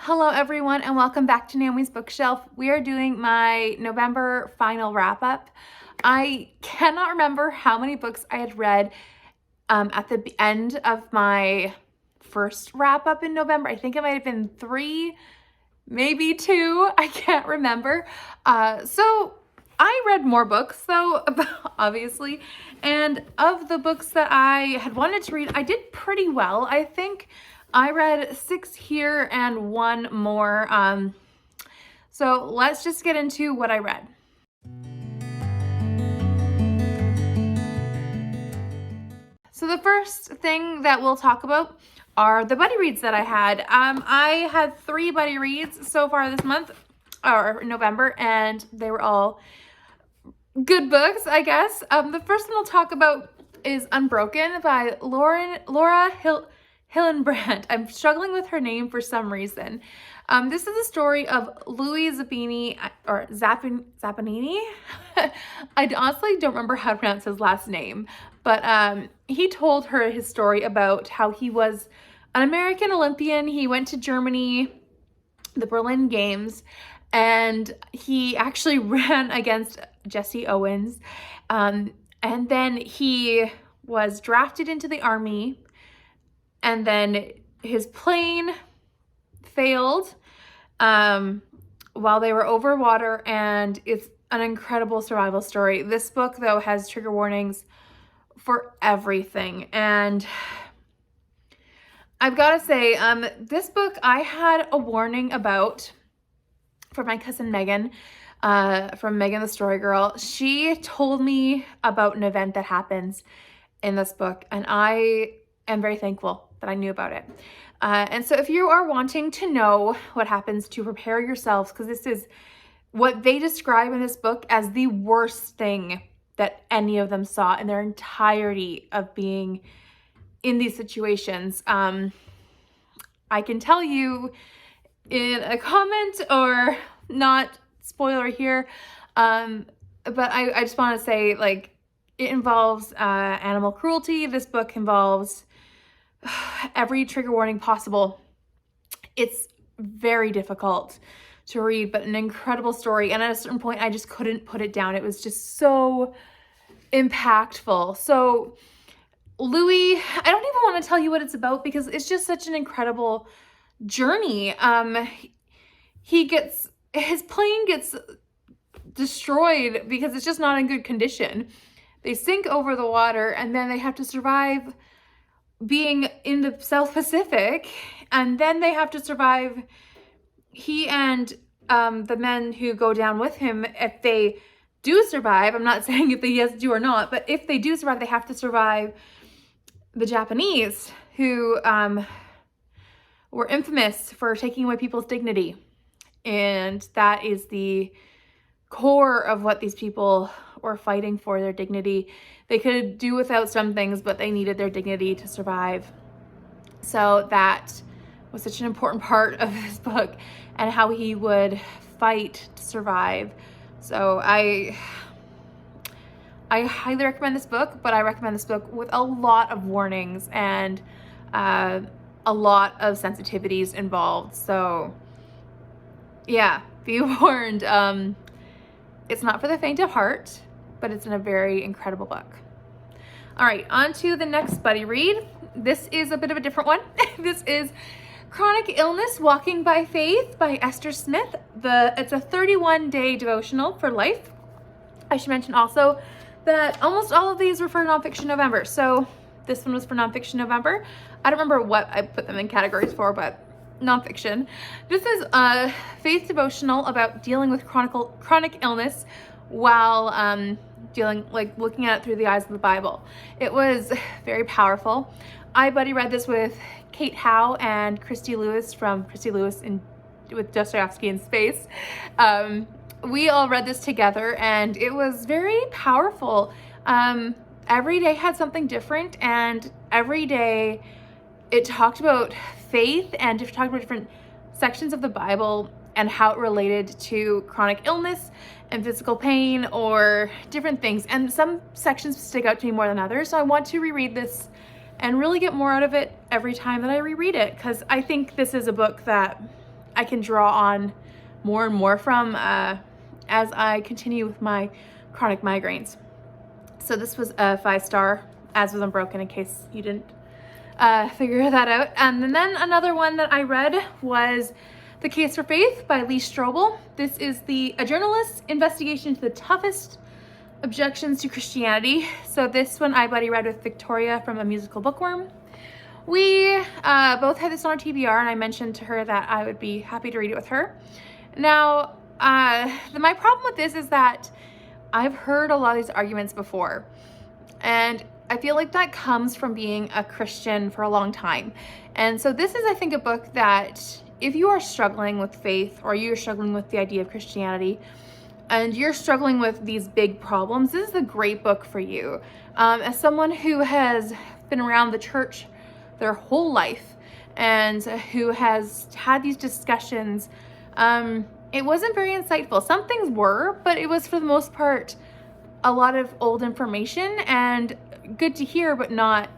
Hello everyone and welcome back to Naomi's Bookshelf. We are doing my November final wrap-up. I cannot remember how many books I had read at the end of my first wrap-up in November. I think it might have been 3, maybe 2. I can't remember. So I read more books though, obviously. And of the books that I had wanted to read, I did pretty well, I think. I read 6 here and 1 more. So let's just get into what I read. So the first thing that we'll talk about are the buddy reads that I had. I had 3 buddy reads so far this month, or November, and they were all good books, I guess. The first one I'll talk about is Unbroken by Laura Hillenbrand. I'm struggling with her name for some reason. This is the story of Louis Zappini, or Zappanini. I honestly don't remember how to pronounce his last name, but he told her his story about how he was an American Olympian. He went to Germany, the Berlin Games, and he actually ran against Jesse Owens. And then he was drafted into the army, and then his plane failed while they were over water, and it's an incredible survival story. This book, though, has trigger warnings for everything, and I've got to say, this book I had a warning about from my cousin Megan, from Megan the Story Girl. She told me about an event that happens in this book, and I am very thankful that I knew about it. And so if you are wanting to know what happens, to prepare yourselves, because this is what they describe in this book as the worst thing that any of them saw in their entirety of being in these situations. I can tell you in a comment, or not spoiler here, but I just want to say, like, it involves animal cruelty. This book involves every trigger warning possible. It's very difficult to read, but an incredible story. And at a certain point, I just couldn't put it down. It was just so impactful. So Louis, I don't even want to tell you what it's about because it's just such an incredible journey. His plane gets destroyed because it's just not in good condition. They sink over the water, and then they have to survive being in the South Pacific, and then they have to survive, he and the men who go down with him, if they do survive. I'm not saying if they yes do or not, but if they do survive, they have to survive the Japanese, who were infamous for taking away people's dignity. And that is the core of what these people were fighting for, their dignity. They could do without some things, but they needed their dignity to survive. So that was such an important part of this book, and how he would fight to survive. So I highly recommend this book, but I recommend this book with a lot of warnings and a lot of sensitivities involved. So yeah, be warned. It's not for the faint of heart, but it's in a very incredible book. All right, on to the next buddy read. This is a bit of a different one. This is Chronic Illness, Walking by Faith by Esther Smith. It's a 31-day devotional for life. I should mention also that almost all of these were for Nonfiction November. So this one was for Nonfiction November. I don't remember what I put them in categories for, but nonfiction. This is a faith devotional about dealing with chronic illness while looking at it through the eyes of the Bible. It was very powerful. I buddy read this with Kate Howe and Christy Lewis from Christy Lewis with Dostoevsky in Space. We all read this together, and it was very powerful. Every day had something different, and every day it talked about faith and talked about different sections of the Bible and how it related to chronic illness and physical pain or different things. And some sections stick out to me more than others. So I want to reread this and really get more out of it every time that I reread it, because I think this is a book that I can draw on more and more from as I continue with my chronic migraines. So this was a 5-star, as was Unbroken, in case you didn't figure that out. And then another one that I read was The Case for Faith by Lee Strobel. This is a journalist's investigation into the toughest objections to Christianity. So this one I buddy read with Victoria from A Musical Bookworm. We both had this on our TBR, and I mentioned to her that I would be happy to read it with her. Now, my problem with this is that I've heard a lot of these arguments before, and I feel like that comes from being a Christian for a long time. And so this is, I think, a book that if you are struggling with faith, or you're struggling with the idea of Christianity, and you're struggling with these big problems, this is a great book for you. As someone who has been around the church their whole life and who has had these discussions, it wasn't very insightful. Some things were, but it was for the most part a lot of old information and good to hear, but not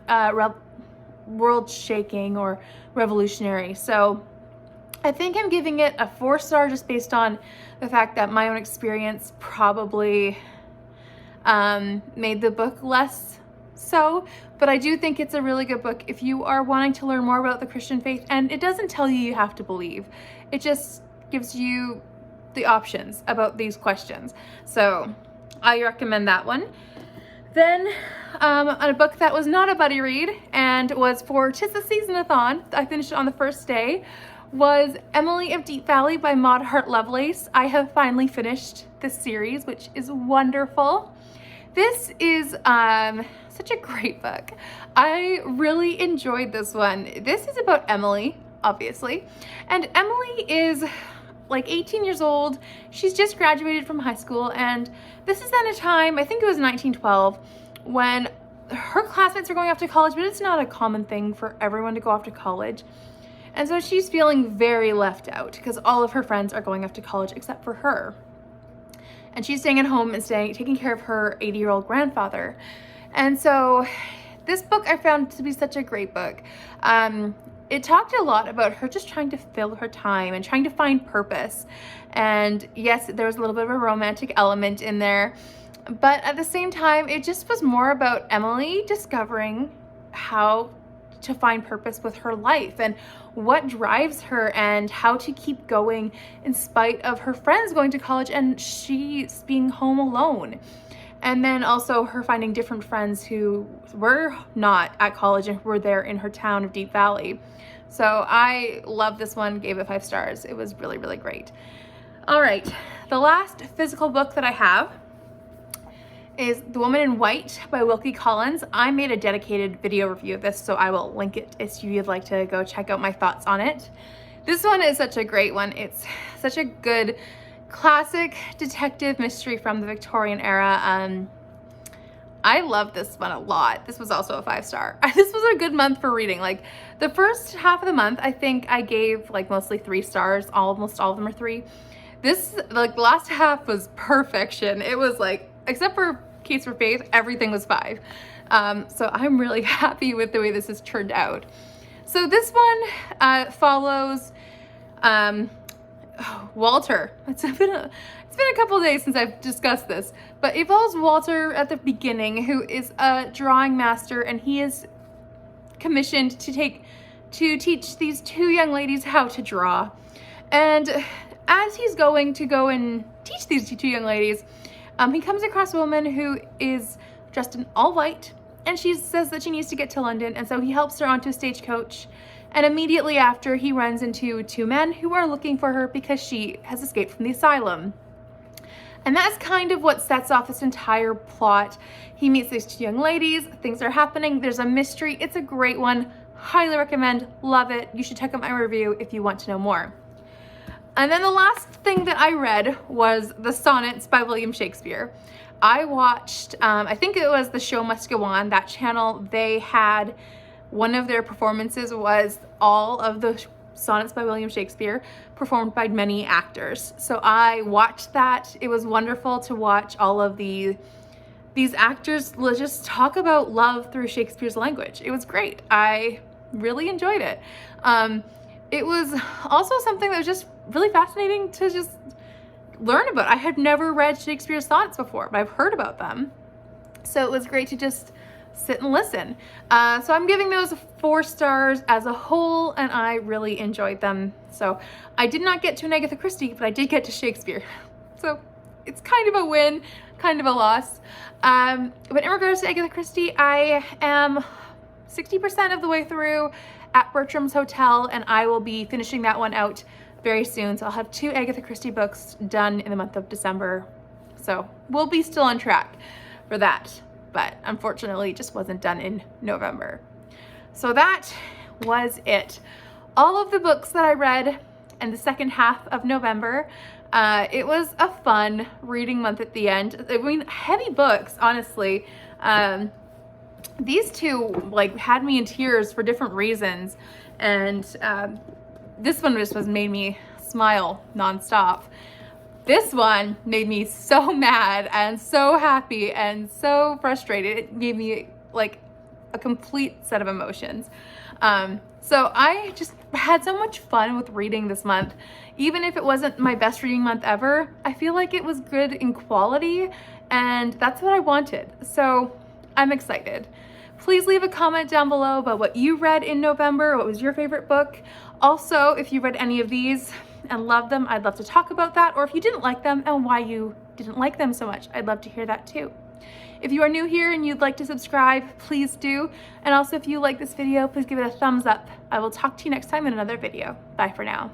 world shaking or revolutionary. So I think I'm giving it a 4-star just based on the fact that my own experience probably made the book less so, but I do think it's a really good book if you are wanting to learn more about the Christian faith. And it doesn't tell you have to believe, it just gives you the options about these questions. So I recommend that one. Then a book that was not a buddy read and was for 'Tis the Season-a-thon, I finished it on the first day, was Emily of Deep Valley by Hart Lovelace. I have finally finished this series, which is wonderful. This is such a great book. I really enjoyed this one. This is about Emily, obviously, and Emily is like 18 years old. She's just graduated from high school, and this is at a time, I think it was 1912, when her classmates are going off to college, but it's not a common thing for everyone to go off to college. And so she's feeling very left out because all of her friends are going off to college except for her. And she's staying at home and taking care of her 80-year-old grandfather. And so this book I found to be such a great book. It talked a lot about her just trying to fill her time and trying to find purpose. And yes, there was a little bit of a romantic element in there, but at the same time, it just was more about Emily discovering how to find purpose with her life and what drives her and how to keep going in spite of her friends going to college and she's being home alone. And then also her finding different friends who were not at college and were there in her town of Deep Valley. So I love this one, gave it 5 stars. It was really, really great. All right, the last physical book that I have is The Woman in White by Wilkie Collins. I made a dedicated video review of this, so I will link it if you'd like to go check out my thoughts on it. This one is such a great one. It's such a good classic detective mystery from the Victorian era. I love this one a lot. This was also a 5-star. This was a good month for reading. Like the first half of the month, I think I gave like mostly 3 stars. Almost all of them are 3. This, like the last half was perfection. It was like, except for Case for Faith, everything was 5. So I'm really happy with the way this has turned out. So this one follows Walter. It's been a couple of days since I've discussed this, but it follows Walter at the beginning, who is a drawing master, and he is commissioned to teach these 2 young ladies how to draw. And as he's going to go and teach these 2 young ladies, he comes across a woman who is dressed in all white, and she says that she needs to get to London, and so he helps her onto a stagecoach. And immediately after, he runs into 2 men who are looking for her because she has escaped from the asylum. And that's kind of what sets off this entire plot. He meets these 2 young ladies, things are happening, there's a mystery. It's a great one, highly recommend, love it. You should check out my review if you want to know more. And then the last thing that I read was the Sonnets by William Shakespeare. I watched, I think it was The Show Must Go On, that channel. They had, one of their performances was all of the Sonnets by William Shakespeare performed by many actors. So I watched that. It was wonderful to watch all of these actors just talk about love through Shakespeare's language. It was great. I really enjoyed it. it was also something that was just really fascinating to just learn about. I had never read Shakespeare's sonnets before, but I've heard about them. So it was great to just sit and listen. So I'm giving those 4 stars as a whole, and I really enjoyed them. So I did not get to an Agatha Christie, but I did get to Shakespeare. So it's kind of a win, kind of a loss. But in regards to Agatha Christie, I am 60% of the way through At Bertram's Hotel, and I will be finishing that one out very soon. So I'll have 2 Agatha Christie books done in the month of December. So we'll be still on track for that, but unfortunately it just wasn't done in November. So that was it. All of the books that I read in the second half of November. It was a fun reading month at the end. I mean, heavy books, honestly. These 2 like had me in tears for different reasons, and this one just made me smile nonstop. This one made me so mad and so happy and so frustrated. It gave me like a complete set of emotions. So I just had so much fun with reading this month. Even if it wasn't my best reading month ever, I feel like it was good in quality, and that's what I wanted. So I'm excited. Please leave a comment down below about what you read in November. What was your favorite book? Also, if you read any of these and loved them, I'd love to talk about that. Or if you didn't like them and why you didn't like them so much, I'd love to hear that too. If you are new here and you'd like to subscribe, please do. And also, if you like this video, please give it a thumbs up. I will talk to you next time in another video. Bye for now.